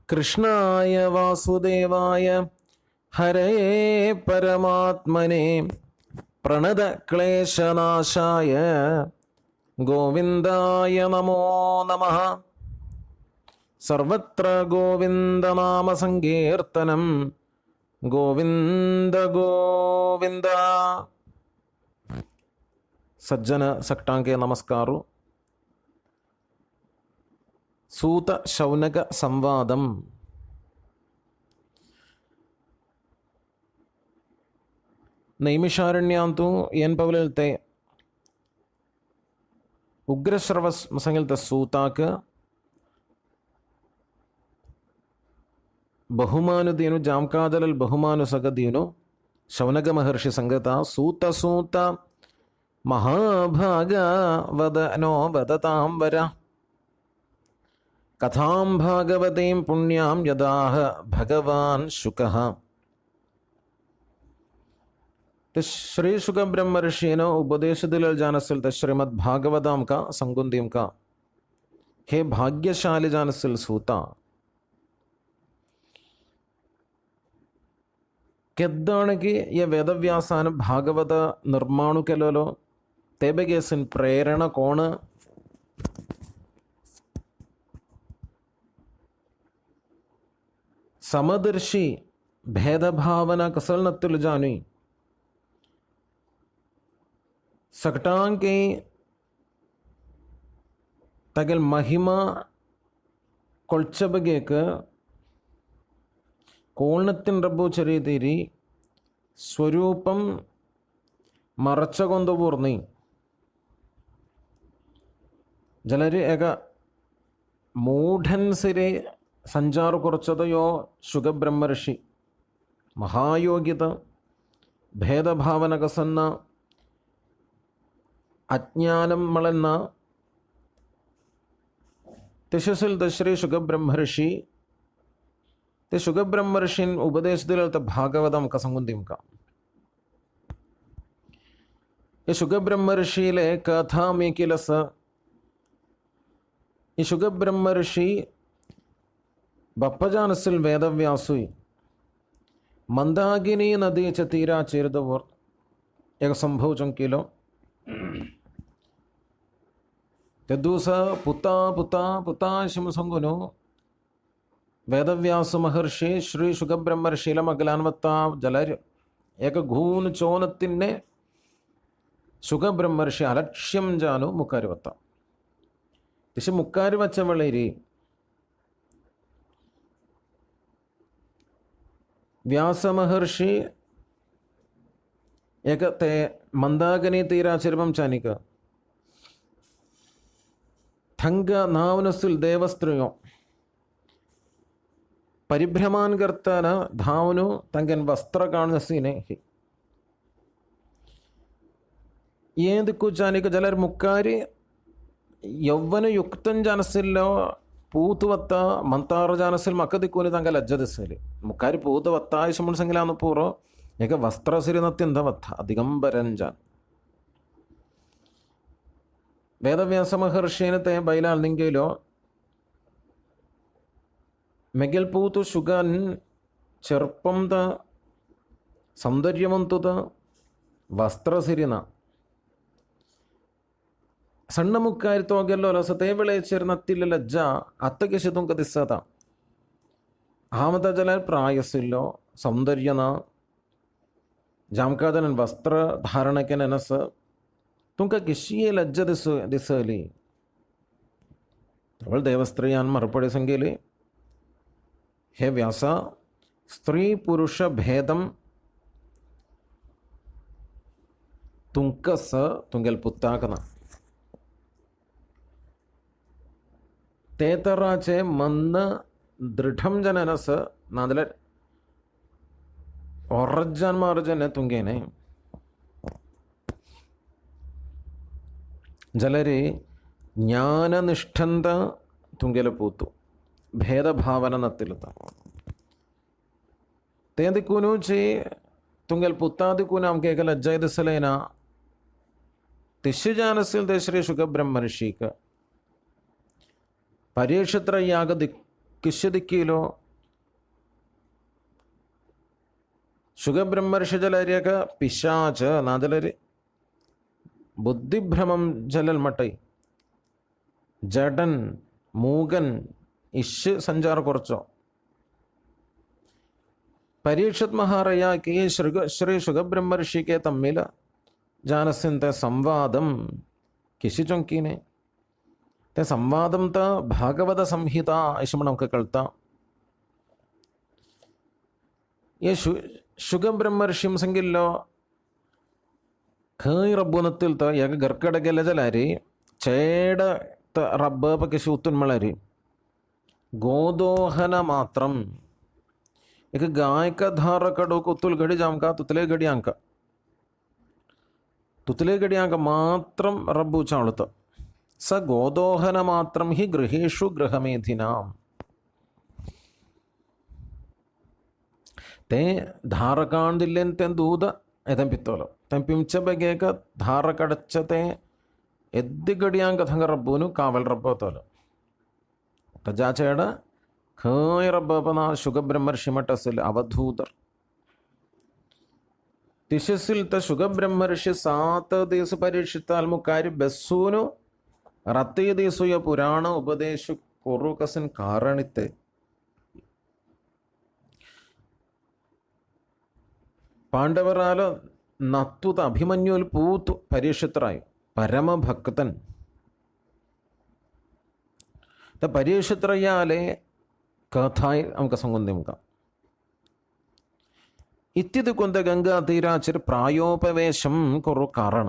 कृष्णाय वासुदेवाय हरये परमात्मने प्रणतक्लेशनाशाय गोविन्दाय नमो नमः। सर्वत्र गोविन्दनामसङ्कीर्तनं गोविन्द गोविन्द। सज्जन सक्टांके नमस्कारो। सूत शौनक संवादम ನೈಮಿಷಾರಣ್ಯಾಂತೂ ಏನು ಪವಲಿಲ್ತೆ ಉಗ್ರಶ್ರವ ಸಂಗಿಲ್ತ ಸೂತಾಕ ಬಹುಮಾನುದೇನು ಜಾಮ್ಕಾದಲಲ್ ಬಹುಮಾನು ಸಗದೇನು ಶೌನಕ ಮಹರ್ಷಿ ಸಂಗತ ಸೂತ ಸೂತ ಮಹಾಭಾಗ ವದನೋ ವದತಾಂಬರ ಕಥಾಂ ಭಾಗವತೀಂ ಪುಣ್ಯಾಂ ಯದಾಹ ಭಗವಾನ್ ಶುಕಃ. श्री शुक ब्रह्म ऋषीन उपदेश दिल जानसिल श्रीमद भागवताम का संगुंदीम का हे भाग्यशाली जानसिल सूता ಕೆದ್ದಾಣಿಗೆ ಯ ವೇದವ್ಯಾಸಾನ ಭಾಗವತ ನಿರ್ಮಾಣು ಕೆಲೋ ತೇಬೆಗೆಸಿನ ಪ್ರೇರಣ ಕೋಣ ಸಮದರ್ಶಿ ಭೇದ ಭಾವನ ಕಸಲ್ ನತ್ತಲು ಜಾನಿ सकटांके तगल महिमा कोल्चबगेक कोणत्तिन रब्बु चरितीरी स्वरूपम मरचगोंदपूर्णी जलरी एक मूढ़न सिरे संचार कुरचदयो शुगब्रह्मर्षि महायोगित भेदभावन कसन्न अज्ञानम मलन्न तिशसिल श्री शुगब्रह्मर्षि ते शुगब्रह्मर्षिन उपदेश दिल भागवतम का संगुंदीम का ये शुगब्रह्मर्षिले कथा में किलस ये शुगब्रह्मर्षि बप्पजानसिल वेदव्यासुई मंदाकिनी नदी च तीरा चेरदवर एक संभव चंकिलो तेदूस पुता पुता पुता शिमसंगुनु वेदव्यास महर्षि श्री शुगब्रह्मर्षिल मगलान्वत्ता जलर एक घून चोनत्तिन्ने शुगब्रह्मर्षि अलक्ष्यं जानु मुक्कारिवत्त तिशि मुक्कारिवच्चवळेरि व्यास महर्षि एक ते मंदाकिनी तीरा चिरवं चानिक थंग नावनसिल देवस्त्रियों परिभ्रमान करता न धावनु तंगन वस्त्र काणसीने ये दिक्कु चानिक जलर मुक्कारी यौवन युक्तन जानसिल्लो पूतुवत्त मंतार जानसिल मक्क दिक्कुनि तंग लज्ज दिसले मुक्कारी पूतवत्त आयुषमुल संगिलानु पूरो एक वस्त्र सिरिनत्यंतवत्थ दिगंबरंजन वेदव्यास महर्षिनते बैलाल निंगेलो മെഗൽപൂതു ശുഗൻ ചെറുപ്പംത സൗന്ദര്യವಂತುದ ವಸ್ತ್ರಸಿರಿನ ಸಣ್ಣ ಮುಕ್ಕಾರಿತೋಗೆಲ್ಲೋ ರಸತೆ ಬೆಳೆ ചേർന്നത്തില്ല ലജ്ജ അത്തക്ക് ശതുങ്ക ദിസ്സത ആമത ജല പ്രായസില്ലോ സൗന്ദര്യന ಜಾಮಕಾದನ ವಸ್ತ್ರ ಧಾರಣಕ್ಕೆ ನೆನಸ ತುಂಕ ಕಿಶಿಯೇ ಲಜ್ಜ ದಿಸಲಿ ಅವಳ ದೇವಸ್ತ್ರೀಯಾನ್ ಮರುಪಡೆ ಸಂಗೇಲಿ हे व्यासा स्त्री पुरुष भेदम तुंकस तुंगल पुत्ताकन तेतराचे मन दृढ़म जननस नादले औरजन तुंगेने जलरी ज्ञाननिष्ठंत तुंगल पूतु भेदभावन नत्तिलुत तेंदिकुनु चे तुंगल पुत्तादिकुनु हमके एक लज्जा दिसलेना तिश्यजानसिल श्री शुगब्रह्मर्षिक परीक्षत्र याग ಕಿಶ್ಯದಿಕ್ಕಿಲೋ ಶುಗಬ್ರಹ್ಮರ್ಷಿ ಜಲರಿಯಕ ಪಿಶಾಚ ನಾದಲರಿ ബുദ്ധിഭ്രമം ജലൽ മട്ടൈ ജഡൻ മൂകൻ ഇഷ് സഞ്ചാർ കുറച്ചോ പരീക്ഷത് മഹാരാജാക്ക് ശ്രീ ശുഗബ്രഹ്മർഷിക്ക് തമ്മിൽ ജാനസിൻ്റെ സംവാദം കിശി ചൊങ്കീനെ ते संवादम त भागवत संहिता ऐसे म्हणून कळता ये शुगब्रह्मर्षी सांगिल्लो खंय रब्बुनतील तर एक घरकडे गेले जाल्यार चेड रब्ब कशी उतून म्हळ्यार गोदोहन मात्रम एक गायक धारकडोक उतूल घडी जामका तुतले घडी अंक मात्रम रब्बू चावळत स गोदोहन मात्रम ही गृहेषु गृहमेधिनाम ते धारकांदिल्लेन ते दूध एदंपित्तोलो तेंपिंच बगेक धारकड़च्चते एद्दिगडियांक थंग रब्बूनु कावल रब्बोतोलो तजाचेड खंय रब्बपना शुगब्रह्मर्षि मठसिल अवधूतर तिशसिल त शुगब्रह्मर्षि 7 दिवस परीक्षिताल मुकारी बस्सूनु ರತ್ತೆಯ ದೇಶಯ ಪುರಾಣ ಉಪದೇಶ ಕೊರುಕಸನ್ ಕಾರಣಿತ್ತೆ പാണ്ഡവരാല് നത്തുത അഭിമന്യുൽ പൂത്തു പരീക്ഷത്രായി പരമഭക്തൻ പരീക്ഷത്രയാലെ കഥായി നമുക്ക് സംബന്ധിക്കാം ഇത്തിത് കൊന്ത ഗംഗാ തീരാച്ചിർ പ്രായോപവേശം കൊറു കാരണ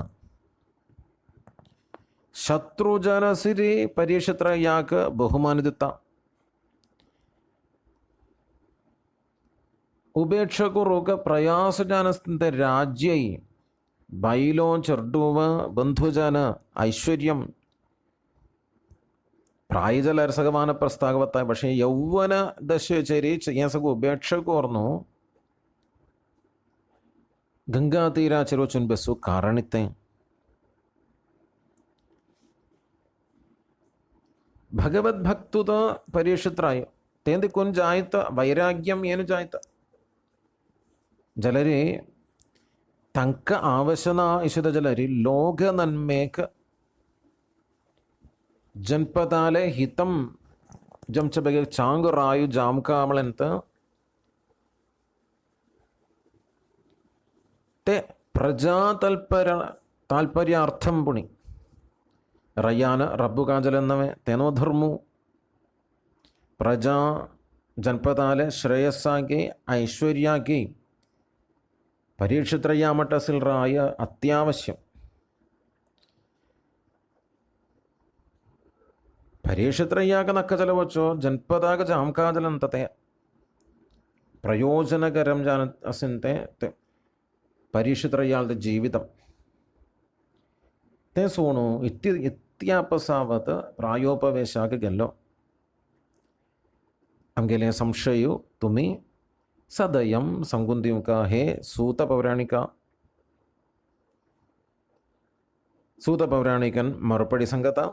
ശത്രുജനസിരി പരീക്ഷത്രയാക്ക് ബഹുമാനിദിത്ത ഉപേക്ഷകുറുക പ്രയാസജനത്തിൻ്റെ രാജ്യൈ ബൈലോ ചെർഡുവ ബന്ധുജന ഐശ്വര്യം പ്രായജല സഗവാന പ്രസ്താവത്തായ പക്ഷേ യൗവന ദശചരി ചെയ്യാസക ഉപേക്ഷകോർന്നു ഗംഗാതീര ചെറുച്ചുൻ ബസ്സു കാരണിത്തെ ಭಗವದ್ ಭಕ್ತುದ ಪರೀಕ್ಷಿತ್ರಾಯ ತೇಂದಿ ಕುನ್ ಜಾಯ್ತ ವೈರಾಗ್ಯಂ ಏನು ಜಾಯ್ತ ಜಲರಿ ತಂಕ ಆವಶನ ಇಶದ ಜಲರಿ ಲೋಕ ನನ್ಮೇಕ ಜನಪದಾಲೆ ಹಿತಂ ಜಂಚ ಬಗೆ ಚಾಂಗು ರಾಯು ಜಾಮಕಾಮಳಂತ ते प्रजा ताल्पर्यार्थम पुणी रयान रब्बु काजलन्नवे तेनो धर्मु प्रजा जनपदाले श्रेयस्सागे ऐश्वर्यागे परीक्षित्रयामटसिल राय अत्यावश्यम परीक्षित्रयाग नक्कजलवचो जनपदाग जामकाजलंतते प्रयोजनकरं जान असिन्ते परीक्षित्रयाल्द जीवितम ते सोणु इत्यापसावत प्रायोपवेशाक गेल्लो आमगेले संशयु तुमी सदयम संगुंदिमुका हे सूत पौराणिकन मरुपड़ी संगता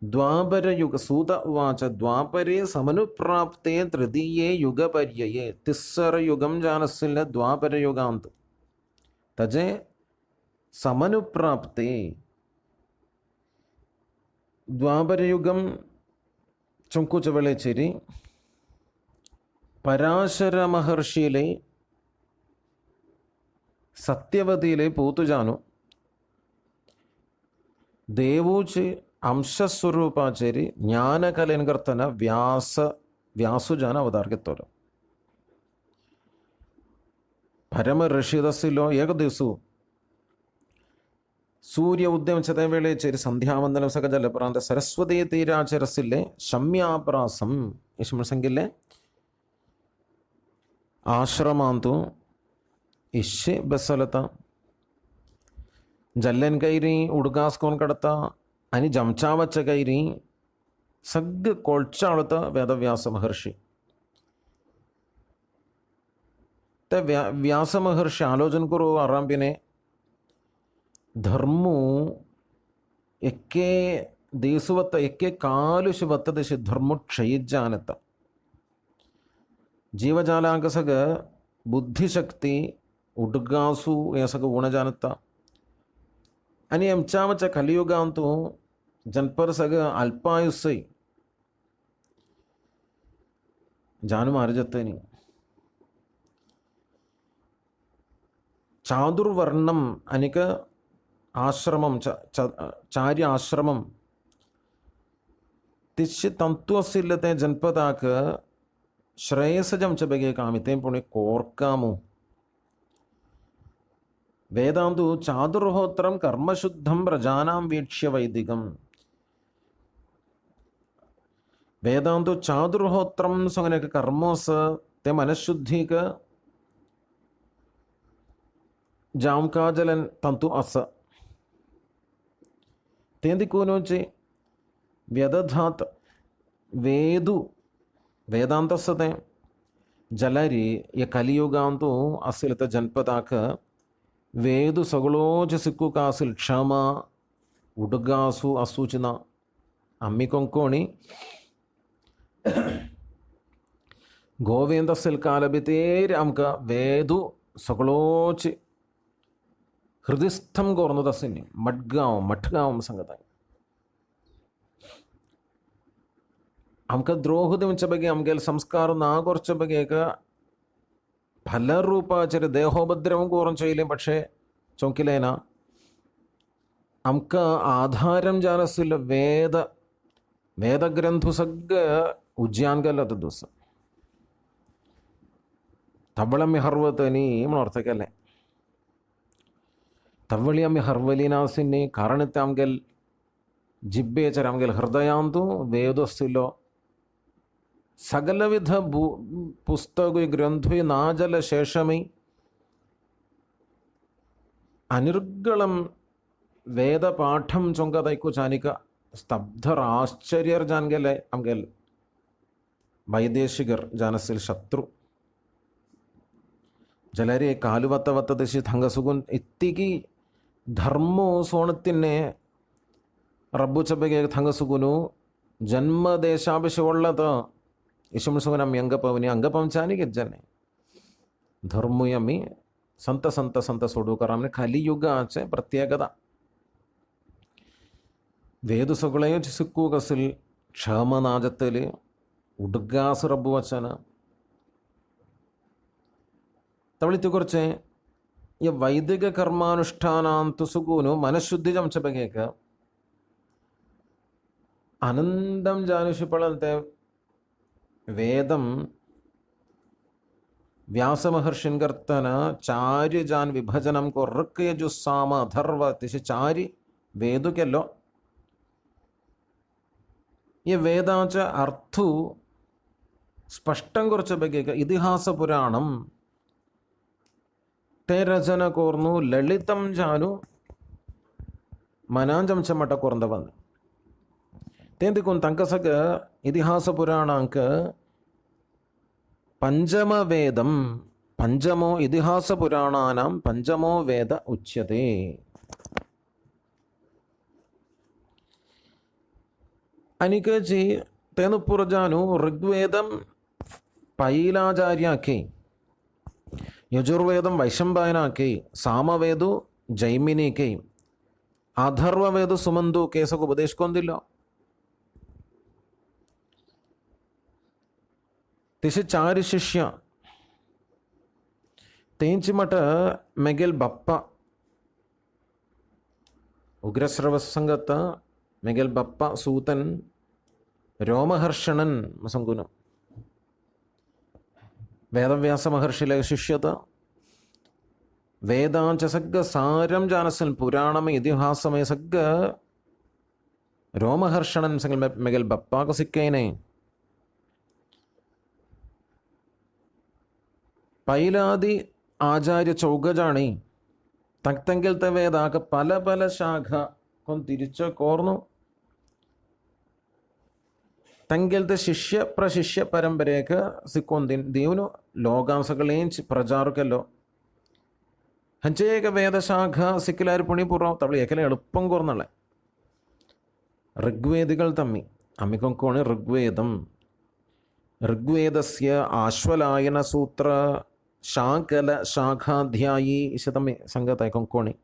द्वापर युग सूत उवाच द्वापरे समनुप्राप्ते तृतीये युगपर्यये तिस्सर युगम जानसिल द्वापर युगांत तजे സമനുപ്രാപ്തി ദ്വാപരയുഗം ചുങ്കുചവളേച്ചേരി പരാശര മഹർഷിയിലെ സത്യവതിയിലെ പൂത്തുജാനു ദേവൂച്ച് ಅಂಶಸ್ವರೂಪಾಚೇರಿ ಜ್ಞಾನಕಲೆನ್ಗರ್ತನ ವ್ಯಾಸುಜಾನ ಅವತಾರಗೆತ್ತೋರು ಪರಮ ಋಷಿದಸ್ಸಿಲೋ ಏಕ ದಿವಸು സൂര്യ ഉദ്യമച്ചതേ വേളേച്ചേരി സന്ധ്യാവന്ദനം സകജലപ്രാന്ത സരസ്വതീ തീരാചരസിലെ ശമ്യാപ്രാസം ഇഷ്മസംഗിലെ ಆಶ್ರಮಾಂತು ಇಶ್ಶೆ ಬೆಸ್ಸಲತ ಜಲ್ಲೆನ್ ಕೈರಿ ಉಡುಗಾಸ್ಕೊಂಡು ಕಡತ ಅನಿ ಜಂಚಾವಚ್ಚ ಕೈರಿ ಸಗ್ಗ ಕೊಳ್ಚಾಳತ ವೇದವ್ಯಾಸ ಮಹರ್ಷಿ ವ್ಯಾಸ ಮಹರ್ಷಿ ಆಲೋಚನೆ ಕರು ಆರಂಭಿನೆ ಧರ್ಮು ಎಕ್ಕೆ ದೇಸುವತ್ತ ಎಕ್ಕೆ ಕಾಲು ಶಿವತ್ತದ ಧರ್ಮ ಕ್ಷಯಿಜ್ಜಾನತ್ತ ಜೀವಜಾಲಾಂಗಸಗ ಬುದ್ಧಿಶಕ್ತಿ ಉಡ್ಗಾಸು ಏಸಗ ಉಣಜಾನತ್ತ आणि आमच्या कलियुगांतू जनपर सगळं अल्पायुष्य जाणू मारजत्तनी चादुर्वर्णम अनेक आश्रमम चार्य आश्रमम तिचे तंतु असिल्ल ते जनपदाक श्रेयसज आमच्या बेगे कामिते पुणे कोर्कामू വേദാന്തു ചാതുർഹോത്രം കർമ്മശുദ്ധം പ്രജാനാം വീക്ഷ്യ വൈദികം വേദാന്തു ചാതുർഹോത്രം സൊങ്ങനെയൊക്കെ കർമ്മോസ് ते मनशुद्धीक जामकाजलन तंतु अस तेंदी कोनोचे व्यदधात वेदु वेदांतसते जलरी ये कलियुगांतु असिलत जनपदाक वेदु सगळोच सिक्कू कासिल क्षमा उडगासु असूचना अम्मी कोंकोणी गोविंदसिल कालबितेर आमका वेदु सगळोच हृदयस्थम गोर्नदसिनी मठगाव संगताय आमका द्रोह देवच्या बगे आमगेल संस्कार ना गोरच्या बगे एक फलरूपाचर देहोपद्रवം കൂറും ചെയ്യലും പക്ഷേ ചൊങ്കിലേന आमका आधारम जानसिल वेदग्रंथु सग्ग उज्यानगलत दुस तवळम्य हर्वतनी म्हणोर्थकले तवळ्यम्य हर्वलिनासिनी कारणते आमगेल जिब्बेचर आमगेल हृदयांतु वेदस्सिलो सगलविध पुस्तक ग्रंथु नाजल शेषमी अनिर्गलम वेदपाठम चोंकदैकु चानिक स्तब्धर आश्चर्यर जानगेले आमगेल वैदेशिकर जानसिल शत्रु जलरे कालुवत्त दिशि हंगसुगुन इत्तिगी धर्मो सोणतिन्ने रब्बुचबेगे हंगसुगुनु जन्मदेशाभिषवुल्लत यशमुसुगन अम्मी अंगपवनी अंगपंचानी ಗೆಜ್ಜನೆ ಧರ್ಮಯಮ್ಮಿ ಸಂತ सोडूकर कलियुगाचे प्रत्येकता वेदुसगळे सिक्कूकसिल क्षमनाजत्तली उड्गास रब्बु वचन तवळितुकुर्चे य वैदिक कर्मानुष्ठानांतु सुगुनु मनशुद्धि जमचे बगेक आनंदम जानुषिपळंते वेदम व्यासमहर्षिन कर्तन चार्य जान विभजनम को ऋक् यजुः साम अथर्व तिशि चारि वेदु केलो ये वेदाच अर्थु स्पष्टं कुरच बगे इतिहास पुराणम ते रचना कोर्नु ललितम जानु मनांजम चमट कोर्न्दवन तेंदिकुन तंकसग इतिहास पुराणांक पंचम वेदम पंचमो इतिहास पुराणानां पंचमो वेद उच्यते अनिकजी तेनु पुरजानु ऋग्वेदम पैलाचार्याके यजुर्वेदम वैशंपायनाके सामवेदु जैमिनीके अथर्ववेदु सुमंदु केसको उपदेशकोंदिल्लो तिशि चारि शिष्य तेंचिमठ मेगेल बप्पा उग्रश्रवसंगत मेगेल बप्पा सूतन रोमहर्षणन मसंगुनु वेदव्यास महर्षिले शिष्यत वेदांच सग्ग सारम जानसन पुराणम इतिहासमय सग्ग रोमहर्षणन संगल मेगेल बप्पा को सिक्केने पैलादि आचार्य चौगजाणी तंगते वेदाक पल पल शाഖ तिरिच कोर्नु तंगते शिष्य प्रशिष्य परंपरेक सिक्कोंदिन देवनु लोकांसगलेंच प्रचारकല്ലോ हंचेक वेदशाഖ सिक्किलार पुणिपुറം തവളി ഏക്കലെ എളുപ്പം കോർന്നളെ ഋഗ്വേദികൾ തമ്മി അമ്മിക്കൊക്കോണ് ഋഗ്വേദം. ഋഗ്വേദസ്യ ആശ്വലായന സൂത്ര ಶಾಕಲ ಶಾಖಾಧ್ಯಾಯಿ ಇಶತಮೆ ಸಂಗತಾಯಿ ಕೊಂಕೋಣಿ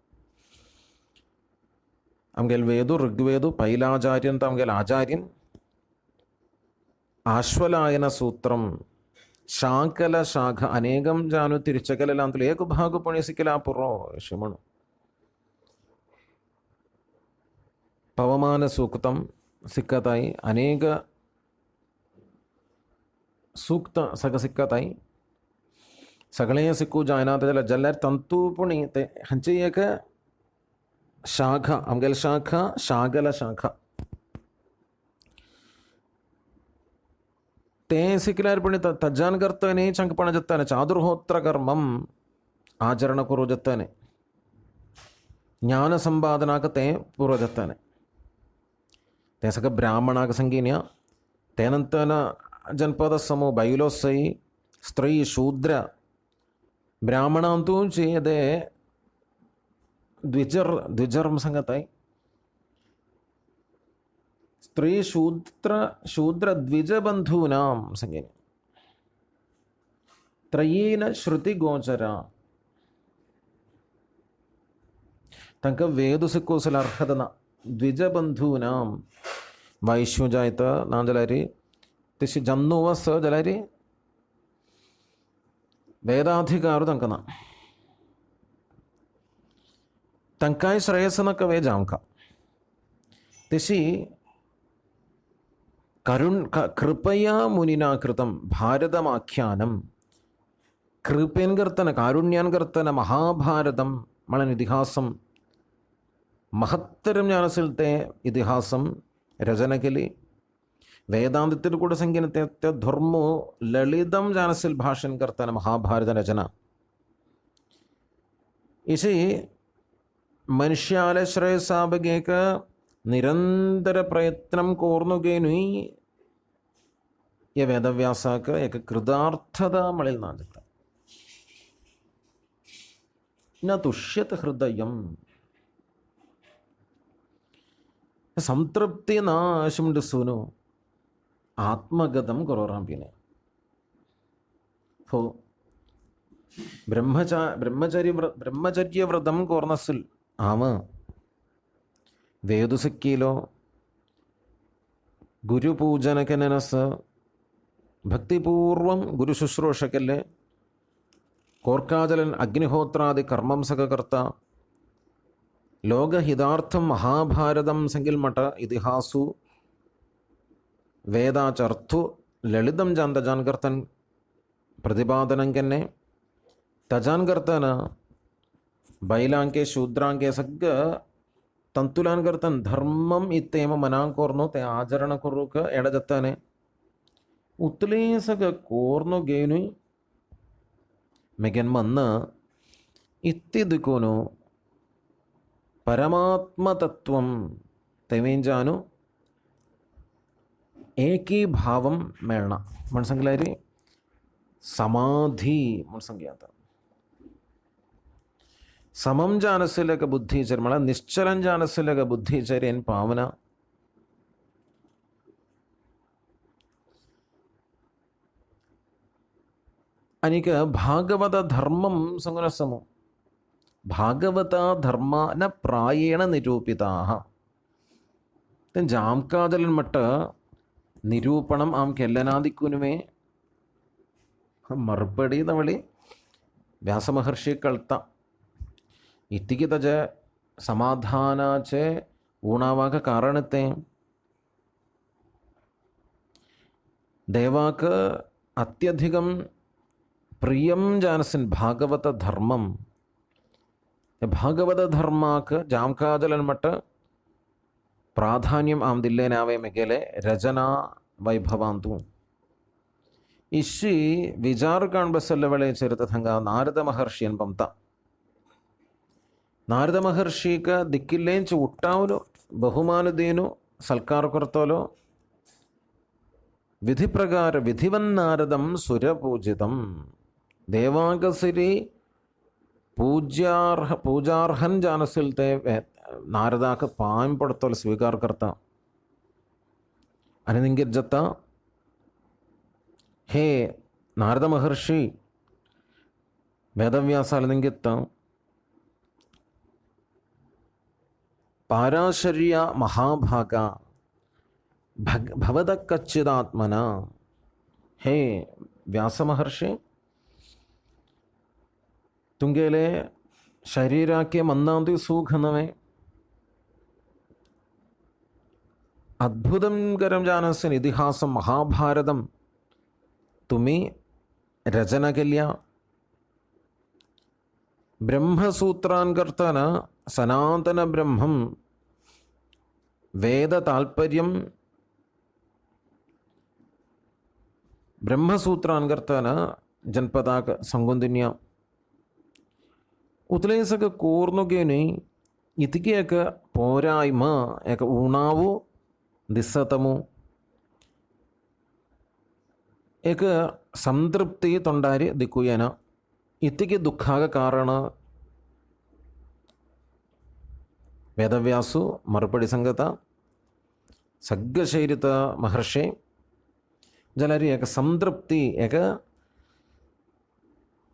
ಅಮ್ಗೆಲ್ ವೇದು ಋಗ್ವೇದು ಪೈಲಾಚಾರ್ಯನ್ ತಮ್ಗೆಲ್ ಆಚಾರ್ಯನ್ ಆಶ್ವಲಾಯನ ಸೂತ್ರಂ ಶಾಕಲ ಶಾಖ ಅನೇಕಂ ಜಾನು ತಿರುಚಕಲೆಲ್ಲ ಅಂತಲೇ ಏಕ ಭಾಗ ಪುಣ್ಯಸಿಕ್ಕಲ ಪುರೋ ಶಿಮಣು ಪವಮಾನ ಸೂಕ್ತಂ ಸಿಕ್ಕತಾಯಿ ಅನೇಕ ಸೂಕ್ತ ಸಗ ಸಿಕ್ಕತಾಯಿ सगळे सिक्कू जायना त्याला जाल्यार तंतुपणी ते हांची एक शाखा आमगेल शाखा शागल शाखा ते सिकल्यार पुणी तज्जान करतने चंकपण जत्ताने चादुर्होत्र कर्मम आचरण करू जत्ताने ज्ञान संपादनाक ते पूर्व जत्ताने ते सगळं ब्राह्मणाक संगीन्या त्यानंतर जनपद समूह बैलोसई स्त्री शूद्र ಬ್ರಾಹ್ಮಣಂತೂ ಅದೇ ದ್ವಿಜರ್ಮ ಸಂಗತಾಯಿ ಸ್ತ್ರೀ ಶೂದ್ರ ದ್ವಿಜಬಂಧೂನಾಂ ಸಂಗೇನ ತ್ರಯೀನ ಶ್ರುತಿ ಗೋಚರ ತನಕ ವೇದು ಸಿಕ್ಕೋಸಲ ಅರ್ಹದನ ದ್ವಿಜಬಂಧೂನಾಂ ವೈಶ್ಯು ಜಾಯ್ತ ನಾ ಜಲಾರಿ ತಿಶಿ ಜನ್ನುವ ಸ ಜಲಾರಿ വേദാധികാരു തങ്കന തങ്കായ് ശ്രേയസനൊക്കെ വേ ജാംക തിശി കൃപയാ മുനിനാ കൃതം ഭാരതമാഖ്യാനം കൃപേൻ കർത്തന കാരുണ്യാൻ കർത്തന മഹാഭാരതം മളൻ ഇതിഹാസം മഹത്തരം ജ്ഞാനസിലത്തെ ഇതിഹാസം രചനകലി വേദാന്തത്തിൽ കൂടെ സംഗീനത്തെ ധർമ്മോ ലളിതം ജാനസിൽ ഭാഷൻ കർത്താന മഹാഭാരത രചന ഇസി മനുഷ്യാല ശ്രേയസാബഗേക നിരന്തര പ്രയത്നം കോർന്നുകേനു യ വേദവ്യാസാക്ക് ഏക കൃതാർത്ഥത മളിൽ നാജത്ത ന തുഷ്യത് ഹൃദയം സംതൃപ്തി നാശം ഡിസുനു ആത്മഗതം കൊറോറാമ്പിനെ ഹോ ബ്രഹ്മചര്യവ്രതം കോർണസിൽ ആമ വേദുസിക്കിലോ ഗുരുപൂജനകനസ് ഭക്തിപൂർവം ഗുരുശുശ്രൂഷക്കല്ലേ കോർക്കാജലൻ അഗ്നിഹോത്രാദി കർമ്മം സകകർത്ത ലോകഹിതാർത്ഥം മഹാഭാരതം സംഗിൽ മഠ ഇതിഹാസു വേദാചർത്തു ലളിതം ജാൻ തജാൻ കർത്തൻ പ്രതിപാദനം കന്നെ തജാൻ കർത്തന ബൈലാಂಕೆ ಶೂದ್ರಾಂಕೆ ಸಗ್ಗ ತಂತುಲಾನ್ ಕರ್ತನ್ ಧರ್ಮಂ ಇತ್ತೇಮ ಮನಾಂ ಕೋರ್ನು te ಆಚರಣ ಕೊರುಕ ಎಡಜತ್ತಾನೆ ಉತ್ಲೇ ಸಗ ಕೋರ್ನು ಗೇನು ಮೆಗೆನ್ ಮನ್ನ ಇತ್ತಿದುಕೋನು ಪರಮಾತ್ಮತತ್ವಂ ತೆವೇಂಜಾನು ಏಕೀಭಾವಂ ಮೇಳಣ ಮಣ್ಸಂಗ್ಲಾರಿ ಸಮಾಧಿ ಮಣ್ಸಂಗ್ಯಾತ സമം ജാനസിലക ബുദ്ധിചര്മള നിശ്ചലം ജാനസിലക ബുദ്ധിചര്യൻ പാവന ಅನಿಕ ಭಾಗವತ ಧರ್ಮಂ ಸಂಗುಣಸಮು ಭಾಗವತ ಧರ್ಮಾನ ಪ್ರಾಯೇಣ ನಿರೂಪಿತಾ ಜಾಮ್ಕಾದಲನ್ ಮಟ್ಟ ನಿರೂಪಣಂ ಆಮ್ ಕೆಲ್ಲನಾದಿಕ್ಕುನುಮೇ ಮರ್ಪಡಿ ತವಳಿ ವ್ಯಾಸಮಹರ್ಷಿ ಕಳ್ತ ಇತ್ತಿಗೆ ತಜ ಸಮಾಧಾನಾಚೆ ಊಣಾವಾಗ ಕಾರಣತೆ ದೇವಾಕ ಅತ್ಯಧಿಕಂ പ്രിയം ജാനസിൻ ഭാഗവത ധർമ്മം ഭാഗവത ധർമാക്ക് ജാംകാജലൻ മട്ട് പ്രാധാന്യം ആം ദില്ലേനാവേ മെഗലെ രചന ವೈಭವಾಂತು ಇಶಿ ವಿಚಾರ ಕಾಣ್ಬಸಲ್ಲವಳೆ ಚರಿತಂಗ ನಾರದ ಮಹರ್ಷಿ ಅನ್ಪಂತ ನಾರದ ಮಹರ್ಷಿಕ ದಿಕ್ಕಿಲ್ಲೇಂಚು ಹುಟ್ಟಾವಲು ಬಹುಮಾನದೇನು ಸಲ್ಕಾರ ಕೊರತೋಲು ವಿಧಿ ಪ್ರಕಾರ ವಿಧಿವನ್ನಾರದಂ ಸುರಪೂಜಿತಂ ದೇವಾಂಗಸಿರಿ പൂജാർഹൻ ജാനസിലത്തെ നാരദാക്ക് പായം പടത്തോൽ സ്വീകാർ കർത്ത ಅನನಿಂಗಿರ್ಜತ್ತ ಹೇ ನಾರದ ಮಹರ್ಷಿ ವೇದವ್ಯಾಸ ಅಲನಿಂಗಿತ್ತ ಪಾರಾಶರ್ಯ ಮಹಾಭಾಗ ಭವದ ಕಚ್ಚಿದಾತ್ಮನ. ಹೇ ವ್ಯಾಸ ಮಹರ್ಷಿ, ತುಂಗೆಲೆ ಶರೀರಕ್ಕೆ ಮಂದಾಂದು ಸೂಘನವೇ ಅದ್ಭುತಂ ಕരം ಜಾನಸ್ಸಿನ ഇതിഹാസം മഹാഭാരതം तुम्ही रचना केल्या. ब्रह्मसूत्रांकर्तान सनातन ब्रह्मं वेद तात्पर्यं ब्रह्मसूत्रांकर्तान जनपदाक संगोंदिन्या उतलेसक कोर्नुगेनी इतकी एक पोरायम एक उणावू दिसतमु एक संतृप्ति तोंडारी दिक्कुयेन इतकी दुःखाग कारण. वेदव्यासु मरुपड़ी संगत सग्गशैरित महर्षि जलरी एक संतृप्ति एक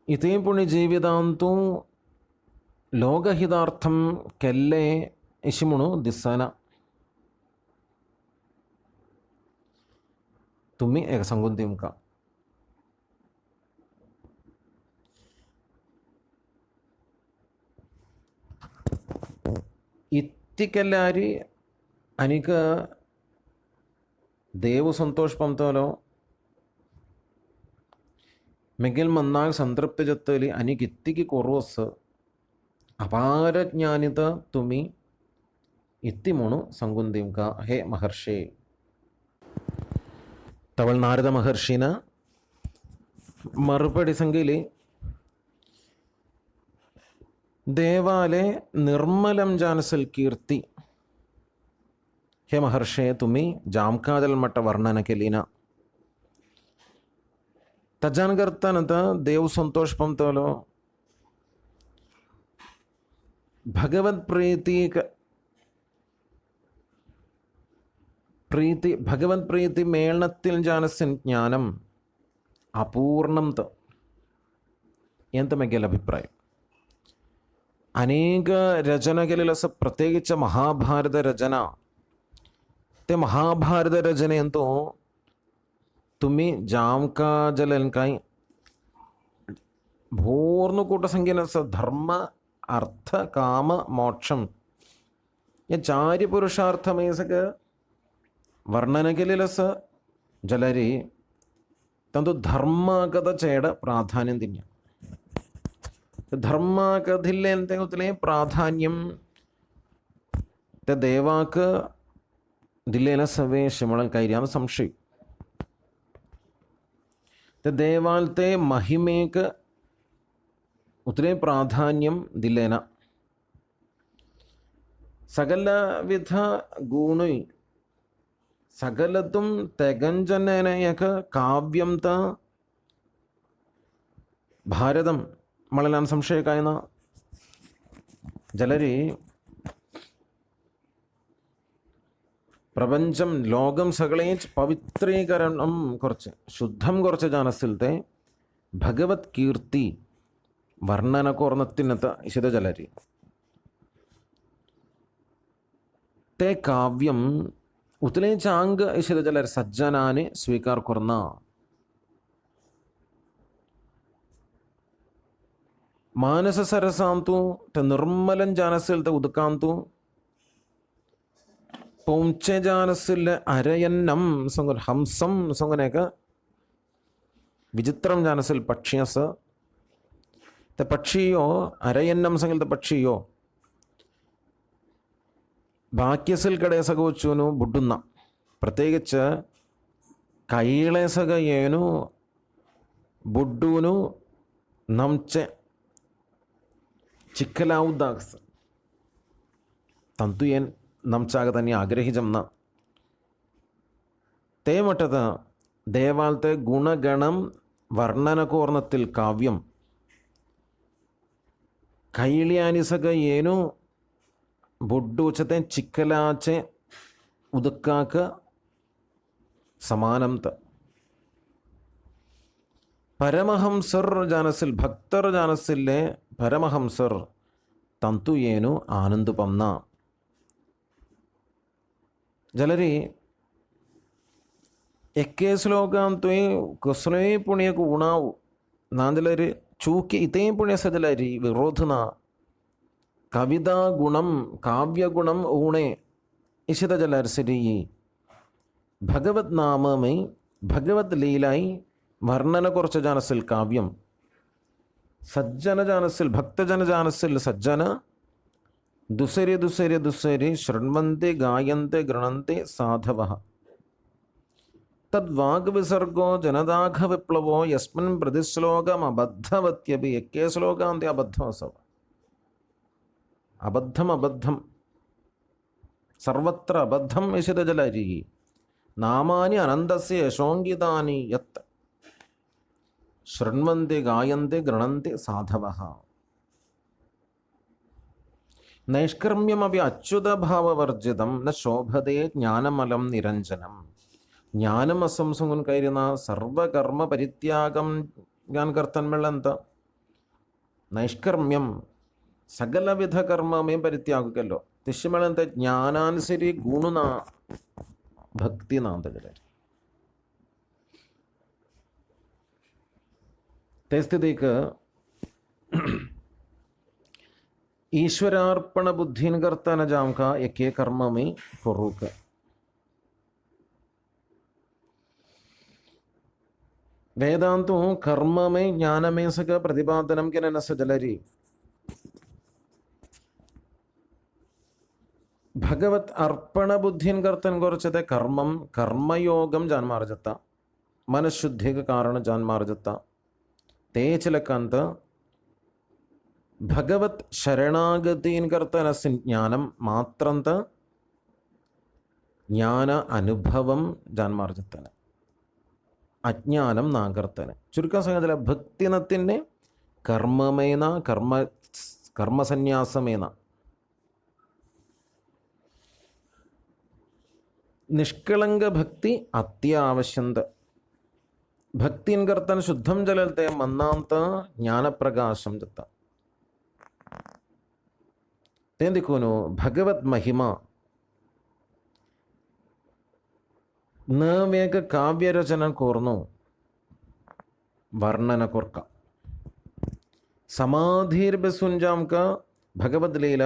इते पुण्य जीवितांतु लोकहितार्थं केल्ले इशिमुनु दिस्सना. तुम्ही एक संगुंदिम का इत्तिकल्लारी अनिक देव संतोष पंतोलो मिगिल मन्नाग संतृप्ति जत्तली अनिक इत्तिकी कोर्वस अपार ज्ञानित तुम्ही इत्ति म्हणू संगुंदिम का. हे महर्षि तवल नारद महर्षिना मरुपड़ी संगिली देवाले निर्मलम जानसल कीर्ति. हे महर्षे तुम्ही जामकादल मठ वर्णन केलीना. तज्जान करतानंत देव संतोष पंतोलो भगवत प्रीति भगवत प्रीति मेलनത്തിൽ जानस्य ज्ञाനം अपूर्णं त ಎಂತ ಮೆಗೆಲ ಅಭಿಪ್ರಾಯ. अनेक रचनकेलेलं असं प्रत्येकीच महाभारत रचना ते महाभारत रचनेंतू तुम्ही जामकाजलन काही पूर्ण कूटसंख्येन असं धर्म अर्थ काम मोक्षम या चारि पुरुषार्थमे सगळं वर्णन केलेलं असं जलरी तंतु धर्मकथेड प्राधान्യം തിന്യ. धर्मकथिले अंते प्राधान्यम त्या देवाक दिलेला सवे शिमळन कैर्यान संशय त्या देवाल ते महिमेक उतरे प्राधान्यम दिलेना. സകലവിധ ഗുണി സകലതും തെകഞ്ചനയക കാവ്യം ത ഭാരതം മളലാൻ സംശയക്കായന ജലരി പ്രപഞ്ചം ലോകം സകളേ പവിത്രീകരണം കുറച്ച് ശുദ്ധം കുറച്ച് ജാനസ്ഥലത്തെ ഭഗവത് കീർത്തി വർണ്ണന കോർണത്തിനത്ത ഇശിത ജലരി ते काव्यम उतले चांग इशिद जलर सज्जनाने स्वीकार करना. मानस सरसांतु ते निर्मलन जानसिल ते उदकांतु पोंचे जानसिल अरयन्नम संगन हंसम संगनेक विचित्रम जानसिल पक्ष्यस ते पक्षियो अरयन्नम संगल ते पक्षियो ಬಾಕ್ಯಸಲ್ ಕಡೆ ಸಗೋಚೂನು ಬುಡ್ಡುನ್ನ ಪ್ರತ್ಯೇಕಿಚ್ಚ ಕೈಳೆ ಸಗ ಏನು ಬುಡ್ಡೂನು ನಂಚೆ ಚಿಕ್ಕಲಾವುದಾಗಸ ತಂತು ಏನು ನಂಚಾಗದನಿ ಆಗ್ರಹಿಜಂನ ತೇ ಮಠದ ದೇವಾಲತೆ ಗುಣಗಣಂ ವರ್ಣನಕೋರ್ಣത്തിൽ ಕಾವ್ಯಂ ಕೈಳ್ಯಾನಿಸಗ ಏನು ಬೊಡ್ಡು ಚತೆ ಚಿಕ್ಕಲಾಚೆ ಉದಕ್ಕಾಕ സമാനം ത പരമഹംസർ ജാനസിൽ ഭക്തർ ജാനസിലെ പരമഹംസർ ತಂತು ಏನು ಆನಂದ ಪಮ್ನ ಜಲರಿ ಎಕ್ಕೆ ಶ್ಲೋಕ ಅಂತೂ ಕಸನೇ ಪುಣ್ಯಕ್ಕೆ ಉಣಾವು ನಾಂದಲರಿ ಚೂಕಿ ಇತೇ ಪುಣ್ಯ ಸಜಲರಿ ವಿರೋಧನ കവിതാ ഗുണം കാവ്യഗുണം ഊണേ ഇഷിത ജലർശരി ഭഗവത് നാമമേ ഭഗവത് ലീലായി വർണ്ണന കുറച്ച ജാനസിൽ കാവ്യം സജ്ജന ജാനസിൽ ഭക്തജന ജാനസിൽ സജ്ജന ദുസരി ദുസരി ദുസരി ശൃണ്വന്തി ഗായന്തി ഗൃണന്തി സാധവ തദ്വാഗ്വിസർഗോ ജനതാഘ വിപ്ലവോ യസ്മിൻ പ്രതിശ്ലോകം അബദ്ധവത്യപി എക്കേ ശ്ലോകാന്തി അബദ്ധവസവ അബദ്ധം അബദ്ധം സർവത്ര അബദ്ധം യശിതജലരി നാമാനി അനന്തസ്യ യശോങ്കിതാനി യത് ശൃണ്വന്തി ഗായന്തി ഗൃണന്തി സാധവഃ നൈഷ്കർമ്യമപി അച്യുതഭാവവർജിതം ന ശോഭതേ ജ്ഞാനമലം നിരഞ്ജനം ജ്ഞാനം അസംസംഗുൻ കയറുന്ന സർവകർമ്മ പരിത്യാഗം ഞാൻ കർത്തന്മേളെന്ത നൈഷ്കർമ്യം സകലവിധ കർമ്മമേ പരിത്യാഗല്ലോ തിശ്യമേളെന്ത ജ്ഞാനാനുസരി ഗുണുന ഭക്തി നാന്തജലരി ते स्थितिक ईश्वरार्पण बुद्धीन करता न जाम का एक कर्म में फरूक वेदांतों कर्म में ज्ञान में सक प्रतिपादनम के न सजलरी भगवत अर्पण बुद्धीन करतन गोरचते कर्मम कर्मयोगम जानमार्जता मनशुद्धि के कारण जानमार्जता തേച്ചിലക്കാന്ത ഭഗവത് ശരണാഗതീൻ കർത്തനസ് ജ്ഞാനം മാത്രന്ത ജ്ഞാന അനുഭവം ജാൻമാർജത്തന് അജ്ഞാനം നാഗർത്തന് ചുരുക്കം സംഗതിയിലെ ഭക്തിനത്തിൻ്റെ കർമ്മമേന കർമ്മസന്യാസമേന നിഷ്കളങ്ക ഭക്തി അത്യാവശ്യന്ത ഭക്തിൻ കർത്തൻ ശുദ്ധം ജലത്തെ മന്നാന്ത ജ്ഞാനപ്രകാശം ദത്ത തേന്തിക്കൂനു ഭഗവത് മഹിമ വേഗ കാവ്യരചന കോർന്നു വർണ്ണന കോർക്ക സമാധിർബസുഞ്ചാം ക ഭഗവത് ലീല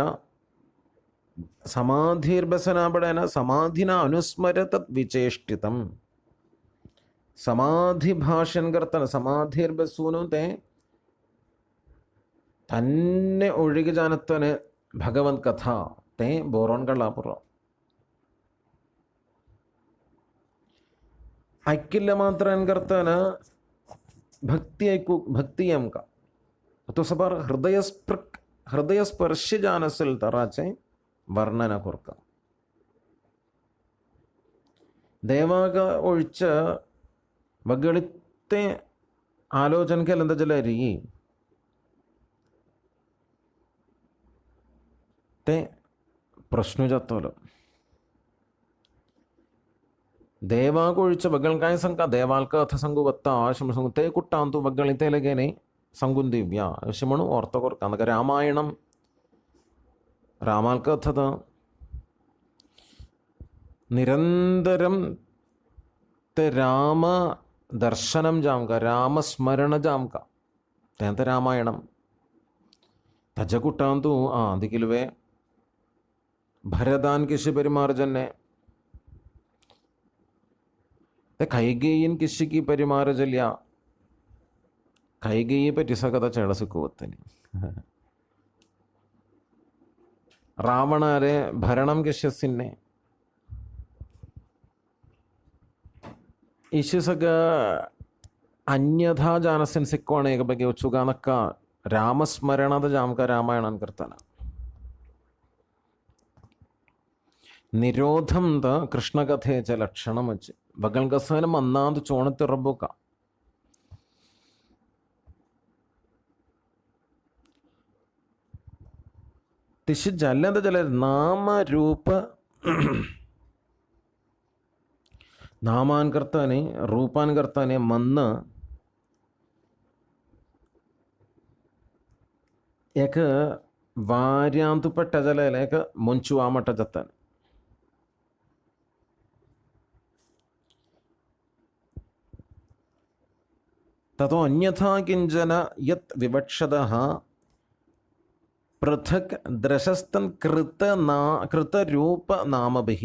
സമാധിർബസനാപടന സമാധിന അനുസ്മര തത് വിചേഷ്ടിതം സമാധി ഭാഷൻ കർത്തന സമാധിർബസൂനു തേ തന്നെ ഒഴുകി ജാനത്തന് ഭഗവത് കഥ തേ ബോറോൺ കള്ളാപ്പുറ ഐക്കില്ല മാത്രൻ കർത്തന ഭക്തിയം ക तो सबर हृदयस्पर्शी जानसिल तराचे വർണ്ണന കുർക്ക ദേവാക ഒഴിച്ച വകളിത്തെ ആലോചനക്കൽ എന്താ ജലരി ते प्रश्न जातलो देवाक ഒഴിച്ച बगल काय संका देवालक अथ संगू वत्ता आशम संगू ते कुट्टांतू बगळिते लगेने संगून दिव्या अशी म्हणून अर्थ करता नका रामायणम रामालक अथत निरंतरम ते राम दर्शनम जामका रामस्मरण जामका त्यांत रामायणम तज कुट्टांतू दिकिलवे भरदान किसी परिमार्जन കൈകേയിൻ കിശിക്ക് പരിമാരജല്യ കൈകേയെ പറ്റി സകത ചെളസുക്കുവത്തിന് ರಾವಣರೆ ಭರಣಂ ಗೆಶಸ್ಸಿನ್ನೆ ಇಶಿಸಗ ಅನ್ಯಥಾ ಜಾನಸಿನ್ ಸಿಕ್ಕೋಣೆಗ ಬಗ್ಗೆ ಉಚ್ಚುಗಾನಕ್ಕ ರಾಮಸ್ಮರಣದ ಜಾಮಕ ರಾಮಾಯಣ ಕರ್ತಾನ നിരോധം ത കൃഷ്ണകഥേച്ച ലക്ഷണം വെച്ച് ബഗൽഗസനം അന്നാത് ചോണത്തിറബുക്ക തിശ് ജല്ലത ജല നാമരൂപ नामान करताने रूपान करताने मन एक वार्यांतु पट्टजले एक मुंचु आमट जत्ताने ततो अन्यथा किंचन यत् विवक्षतः पृथक् द्रशस्तन कृत रूप नामभिः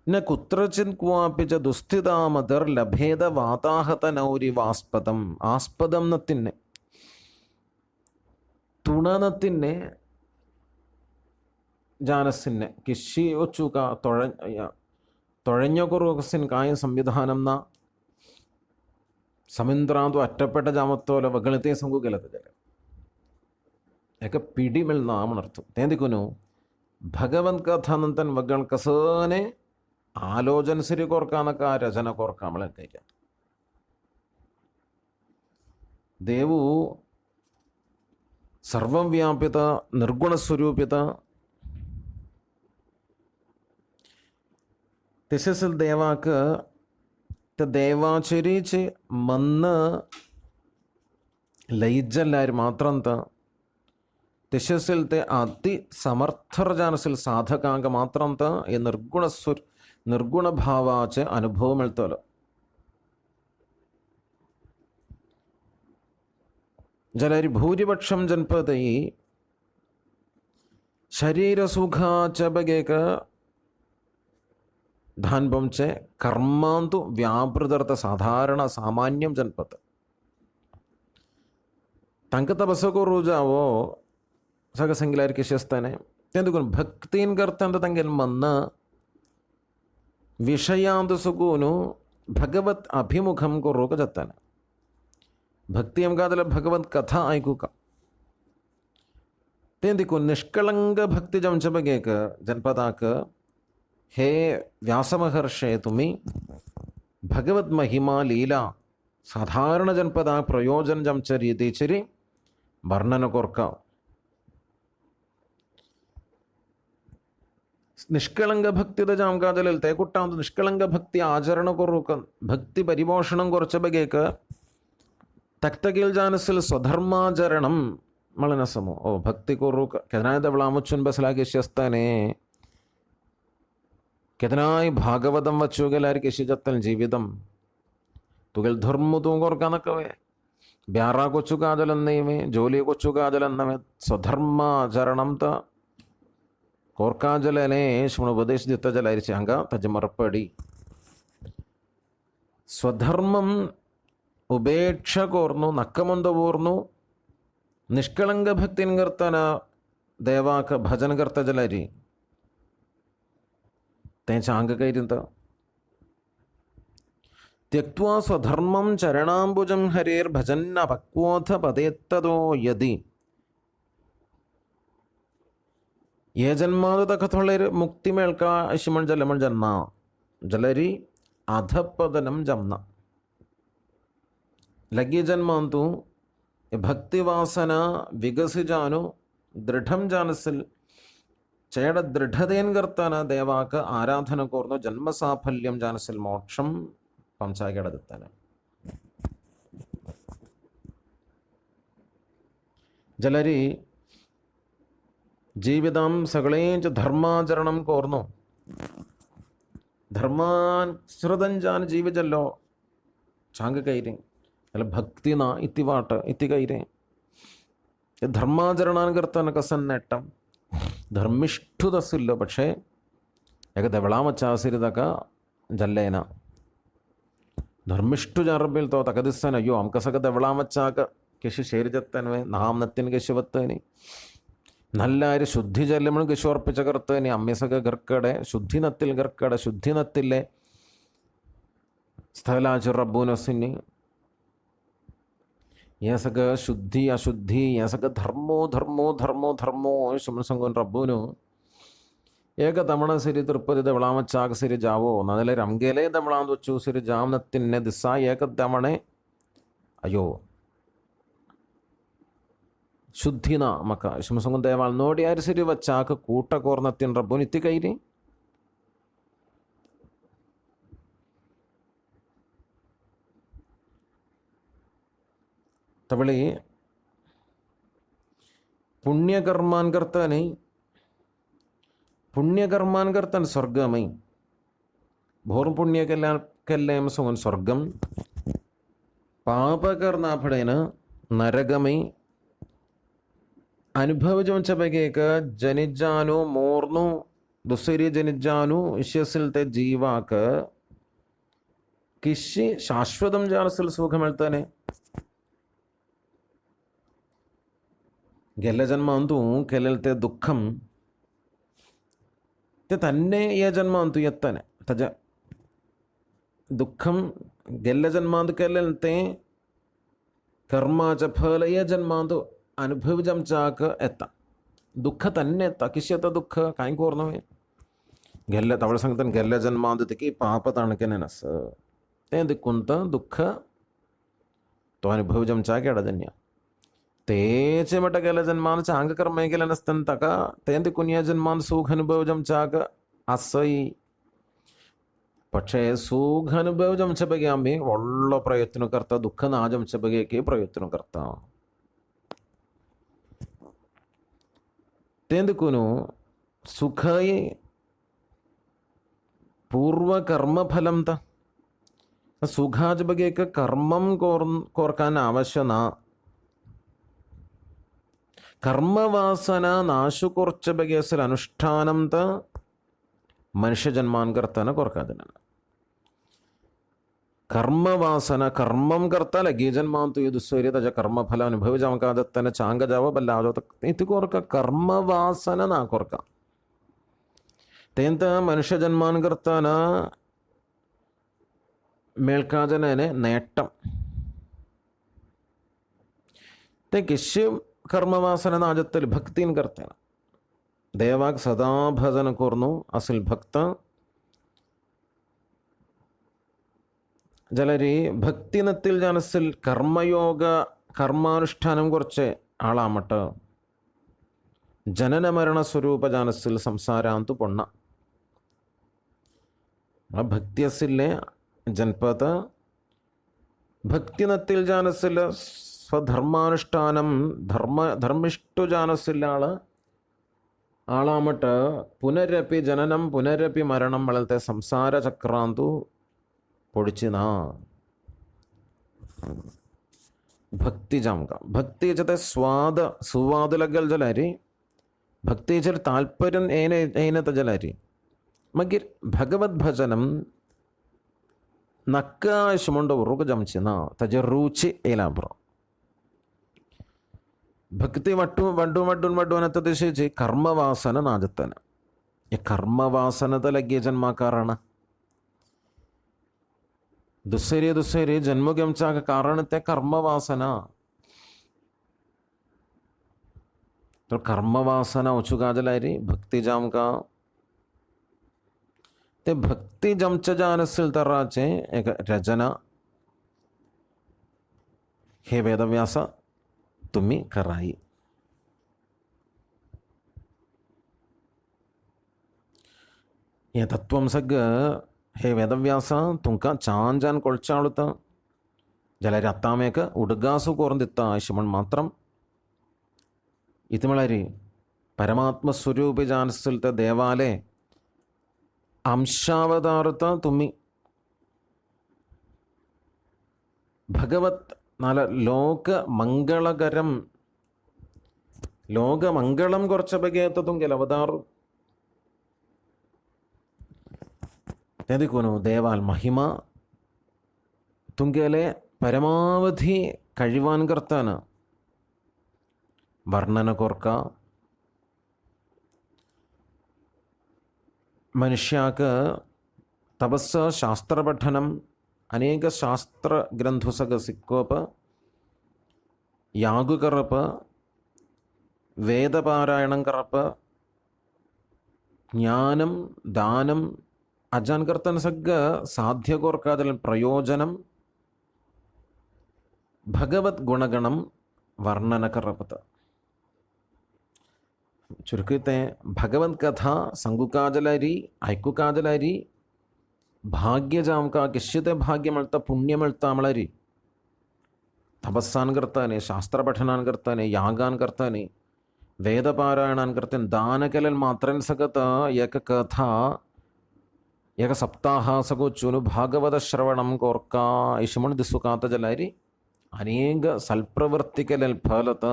न कुत्रचित् क्वापि च दुस्थितामतिर्लभेद वाताहतनौरिवास्पदम् ആസ്പദം നത്തിന്നെ തുണനത്തിന്നെ ജാനസിന്നെ കിശി ഒച്ചുക തൊഴഞ്ഞൊകുറുസിൻ കായം സംവിധാനം ന സമിന്ദ്രാന്തു ಅಟ್ಟപ്പെട്ട ಜಾಮತ್ತೋಲ ವಗಳಿತೆ ಸಂಗು ಗೆಲದ ಜಲ ಯಾಕೆ ಪಿಡಿಮೆಲ್ ನಾಮನರ್ಥം ತೇಂದಿಕೊನು ഭഗവത് കഥാനന്തൻ വകൾ കസനെ ആലോചന ശരി കോർക്കാനൊക്കെ ആ രചന കോർക്കാമളെ കഴിക്കാം ದೇವು ಸರ್ವವ್ಯಾಪಿತ ನಿರ್ಗುಣ ಸ್ವರೂಪಿತ തിശസിൽ ദേവാക്ക് ദേവാചരിച്ച് മന്ന് ലയിജല്ലാര് മാത്രം തിശസിലത്തെ അതിസമർത്ഥർ ജാനസിൽ സാധകാಂಗ മാത്രം ಈ ನಿರ್ಗುಣ ಭಾವಾಚೆ ಅನುಭವ ಮಿಳ್ತೋಲು ಜಲರಿ ಭೂರಿಪಕ್ಷಂ ಜನ್ಪದೈ ಶರೀರಸುಖಾಚ ಬಗೆಕ ಧಾನ್ಬಂಚೆ ಕರ್ಮಾಂತು ವ್ಯಾಪೃತರ್ಥ ಸಾಧಾರಣ ಸಾಮಾನ್ಯಂ ಜನ್ಪತ್ ತಂಕ ತಪಸ್ಸಕ್ಕೂ ರುಜಾವೋ ಸಗಸಂಗಿಲಾರಿಗೆ ಶಿಸ್ತಾನೆ ತೆಂದುಕೊಂಡು ಭಕ್ತಿನ್ ಕರ್ತಂತ ತಂಗೆಲ್ ಮನ್ನ ವಿಷಯಾಂತ ಸುಗೂನು ಭಗವತ್ ಅಭಿಮುಖಂ ಕೊರೋಕ ಜತ್ತಾನೆ ಭಕ್ತಿ ಎಂಗಾದಲ ಭಗವತ್ ಕಥಾ ಐಕೂಕ तेंदिको निष्कलंग भक्ति जमच बगेक जनपदाक हे व्यासमहर्षे तुम्ही भगवत महिमा लीला साधारण जनपदा प्रयोजन जमच रीतीचरी वर्णन कोर्क നിഷ്കളങ്ക ഭക്തിയുടെ ജാംകാതലിൽ തേക്കുട്ടാന്ത് നിഷ്കളങ്ക ഭക്തി ആചരണ കൊറുക്ക ഭക്തി പരിപോഷണം കുറച്ച ബഗേക്ക് തക്തകിൽ ജാനസിൽ സ്വധർമാചരണം ಮಳನಸಮು ಓ ಭಕ್ತಿ ಕೊರುಕ ಕೆದನಾಯ ದವಳಾಮುಚ್ಚುನ್ ಬಸಲಾಗಿ ಶಿಸ್ತಾನೆ ಕೆದನಾಯಿ ಭಾಗವತಂ ವಚ್ಚುಗೆಲಾರಿಗೆ ಶಿಜತ್ತಲ್ ಜೀವಿತಂ തുകൽ ധർമ്മു തൂങ്ങോർക്കാന്നൊക്കെ ಬ್ಯಾರಾ ಕೊಚ್ಚು ಕಾಜಲನ್ನೈವೆ ಜೋಲಿ ಕೊಚ್ಚು ಕಾಜಲನ್ನವೆ ಸ್ವಧರ್ಮಾಚರಣಂ ತ ಕೋರ್ಕಾಜಲನೆ ಶುಣುಪದೇಶ ದಿತ್ತ ಜಲಾರಿಸಿ ಹಂಗ ತಜ ಮರಪಡಿ ಸ್ವಧರ್ಮಂ ഉപേക്ഷ കോർന്നു നക്കമൊന്ത പോർന്നു നിഷ്കളങ്ക ഭക്തിൻ കർത്തന ദേവാക്ക ഭജന കർത്ത ജലരി തേ ചാങ്ക കൈരിന്ത ത്യക്വാ സ്വധർമ്മം ചരണാംബുജം ഹരേർ ഭജന്ന പക്വോധ പദേത്തതോ യതി ഏ ജന്മാതു തക്കത്തൊള്ളേർ മുക്തി മേൽക്ക ശിമൺ ജലമൺ ജന്മ ജലരി അധപതനം ജംന ലഗ്യ ജന്മാന്തു ഭക്തിവാസന വികസിജാനു ദൃഢം ജാനസിൽ ചേട ദൃഢതേൻ കർത്താന ദേവാക്ക് ആരാധന കോർന്നു ജന്മസാഫല്യം ജാനസിൽ മോക്ഷം പംചാകിടത്താന് ജലരി ജീവിതം സകളേഞ്ച ധർമാചരണം കോർന്നു ധർമാനുസൃതം ജാൻ ജീവിതല്ലോ ചാങ്ക കൈരി ಅಲ್ಲ ಭಕ್ತಿನ ಇತಿವಾಟ ಇತಿಗೈರೆ ധർമാചരണാനുകർത്താൻ കസന്നേട്ടം ധർമ്മിഷ്ഠുതസ്സില്ല പക്ഷേ ಯಾಕೆ ದವಳಾಮಚ್ಚಾಸಿರಿದಾಗ ಜಲ್ಲೇನ ಧರ್ಮಿಷ್ಠು ಜರಬಿಲ್ ತೋ ತಕದಿಸ್ತಾನೆ ಅಯ್ಯೋ ಅಮ್ಕಸಗ ದವಳಾಮಚ್ಚಾಕ ಕೆಶು ಸೇರಿಜತ್ತನ್ವೆ ನಾಮ್ನತ್ತಿನ ಕೆಶುವತ್ತೇನಿ നല്ലാര് ശുദ്ധി ജല്ലമണ് കശു ഉറപ്പിച്ച കർത്തേനി അമ്യസക ഗർക്കടെ ശുദ്ധിനത്തിൽ ഗർക്കടെ ശുദ്ധിനത്തിലെ സ്ഥലാച്ചു റബ്ബൂനസിനി यह सग शुद्धि अशुद्धि यह सग ധർമ്മോ ധർമ്മോ ധർമ്മോ ധർമ്മോ ശുമസംഗോൻ റബ്ബൂനു ഏക തമണ സിരി തൃപ്പതി ദവളാമച്ചാക സിരി ജാവോ നദലെ ರಂಗೆಲೆ ದವಳಾಂದು ವಚ್ಚು ಸಿರಿ ಜಾಮ್ನತ್ತಿನ್ನೆ ದಿಸ್ಸ ಏಕ ದಮಣೆ ಅಯ್ಯೋ ಶುದ್ಧಿನ ಮಕ ಶುಮಸಂಗನ್ ದೇವಾಲ್ ನೋಡಿ ಆರು ಸಿರಿ ವಚ್ಚಾಕ ಕೂಟ ಕೋರ್ನತ್ತಿನ ರಬ್ಬೂನ್ ಇತ್ತಿ ಕೈರಿ तवळी पुण्यकर्मान करतानी पुण्यकर्मान करताना स्वर्गमय भोर पुण्य केल्लेम सोन स्वर्गम पापकर्नाफडेन नरगमय अनुभवजोंच्या बगेक जनिजानु मोर्नु दुसरी जनिजानु इश्यसिल ते जीवाक किशी शाश्वतम जानसिल सुखम ಹೇಳ್ತಾನೆ गेल्या जन्मांतू केलेलं ते दुःखम ते തന്നെ या जन्मांतू येताने त्याच्या दुःखम गेल्या जन्मांतू केलेलं ते कर्माचं फल या जन्मांतू अनुभवजमचाक येता दुःख തന്നെ येता किशी येता दुःख काय कोरनवे गेल्या तवळ सांगताना गेल्या जन्मांतू ते पाप ताणकेने नस ते दिक्कुंत दुःख तो अनुभवजमचाक एडजन्य तेचे मट गेल्या जन्मान चांग कर्म केलं नसतं तका ते दिक्कून या जन्मान सुख अनुभवजमचाक असई പക്ഷേ സുഖ ಅನುಭವಜಂಚ ಬಗ್ಗೆ ಆಂಬಿ ಒಳ್ಳೆ ಪ್ರಯತ್ನ ಕರ್ತಾ ದುಃಖ ನಾಜಂಚ ಬಗೆಗೆ ಪ್ರಯತ್ನ ಕರ್ತಾ तेंदुकुनु सुखय पूर्व कर्म फलम ता सुखाज बगे एक कर्मम कोरकान आवश्य ना कर्मवासना नाशु कोर्च बगे असल अनुष्ठानम ता मनुष्य जन्मान करताना कोरकादन कर्मवासना कर्मम करता लगे जन्मान तो ये दुसरे त्याच्या कर्मफल अनुभव जाव का दत्तन चांग जाव बल्ला जाव इथे कोरका कर्मवासना ना कोरका तेंत मनुष्य जन्मान करताना मेळकाजने नेट्टम ते किशी कर्मवासना नाजत्तली भक्तीन करताना देवाक सदा भजन कोर्नु असल भक्त ജലരി ഭക്തിനത്തിൽ ജാനസിൽ കർമ്മയോഗ കർമാനുഷ്ഠാനം കുറച്ച് ആളാമട്ട് ജനന മരണ സ്വരൂപ ജാനസിൽ സംസാരാന്തു പൊണ്ണ ഭക്തിയസിലെ ജൻപത ഭക്തിനത്തിൽ ജാനസിൽ സ്വധർമാനുഷ്ഠാനം ധർമ്മിഷ്ടു ജാനസിൽ ആളാമട്ട് പുനരപ്പി ജനനം പുനരപ്പി മരണം വളത്തെ സംസാര ചക്രാന്തു പൊടിച്ചിന भक्ती जामका भक्ती ते स्वाद सुवादुलगल जलारी भक्ती तात्पर्य ऐनत जलारी मगिर भगवद भजनम नक्काशमुंड उरुग जमचिना तज रुचि एला ब्रो भक्ति वट्टू वड्डू वड्डू वड्डू अनत दिशेची कर्मवासन नाजतन ये कर्मवासन लगे जन्मा कारण दुसरे जन्मगमचा कारण ते कर्मवासना तो कर्मवासना उचुगाजलारी भक्ती जाम का ते भक्ती जमच जानसिल तराचे एक रचना हे वेदव्यास तुम्ही कराई ये तत्वम सग हे वेदव्यास तुमका चांजान ಕೊಳ್ಚಾಳುತ್ತ ಜಲರಿ ಅತ್ತಾಮೇಕ ಉಡುಗಾಸು ಕೋರಂದಿತ್ತ ಆಯುಷ್ಮನ್ ಮಾತ್ರ ಇತಿಮಳರಿ ಪರಮಾತ್ಮ ಸ್ವರೂಪಿ ಜಾನಿಸಿಲ್ತ ದೇವಾಲಯ ಅಂಶಾವತಾರತ ತುಮ್ಮಿ ಭಗವತ್ നാല ലോക ಮಂಗಳകരം ലോക ಮಂಗಳಂ കുറച്ച ബഗേത്തതും അവതാറും തെതിക്കുന്നു ദേവാൽ മഹിമ തുങ്കലെ പരമാവധി കഴിവാൻ കർത്താന വർണ്ണന കൊർക്ക മനുഷ്യാക്ക് തപസ് ಶಾಸ್ತ್ರಪಠನಂ ಅನೇಕ ಶಾಸ್ತ್ರ ಗ್ರಂಥುಸಗ ಸಿಕ್ಕೋಪ ಯಾಗು ಕರಪ ವೇದಪಾರಾಯಣಂ ಕರಪ ಜ್ಞಾನಂ ದಾನಂ ಅಜ್ಜಾನ್ ಕರ್ತನ ಸಗ್ಗ ಸಾಧ್ಯ ಕೋರ್ಕಾದಲ್ ಪ್ರಯೋಜನಂ ಭಗವದ್ ಗುಣಗಣಂ ವರ್ಣನ ಕರಪತ ചുരുക്കത്തെ ഭഗവത് കഥ സംഗുകാജലരി ഐക്കുകാജലരി ಭಾಗ್ಯ ಜಾಮಕ ಕಿಶ್ಯತೆ ಭಾಗ್ಯ ಮಳ್ತ ಪುಣ್ಯ ಮಳ್ತ ಮಳರಿ तपस्सान करताने, शास्त्रपठनान करताने, यागान करताने, वेदपारायणान करताने, दान केलेलं मात्रेन सगत एक कथा एक सप्ताह सगोचूनु भागवत श्रवणं कोर्का इशमण दिसुकात जलारी अनेक सൽപ്രവൃത്തി केलेलं फलत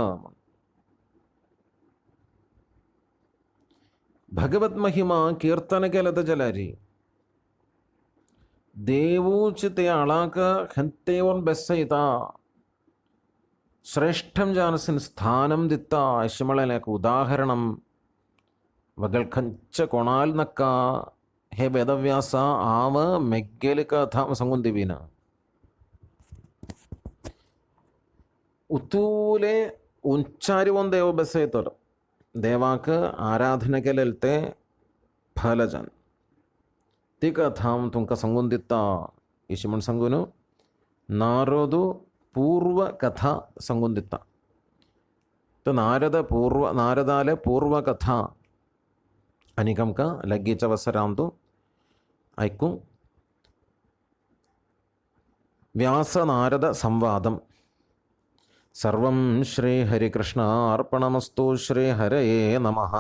भगवत महिमा कीर्तन केलं तर जलारी देवूच ते आळाक हंतेवन बेसयता श्रेष्ठं जानसिन स्थानं दित्ता अशमळेक उदाहरणं वगल खंच कोणाल नक्का हे वेदव्यास आव मेग्गेल कथा सांगून देवीन उतूले उंचारी वन देव बेसयतर देवाक आराधना केलेलं ते फलजन ती कथा तुमकां सांगून दिता इशी म्हण सांगून नारदू पूर्व कथा सांगून दिता तर नारदाले पूर्व कथा आनीक आमकां लगीच्या अवसरांत ऐकूं व्यास नारद संवादम सर्वं श्री हरिकृष्ण अर्पणमस्तु श्री हरये नमः।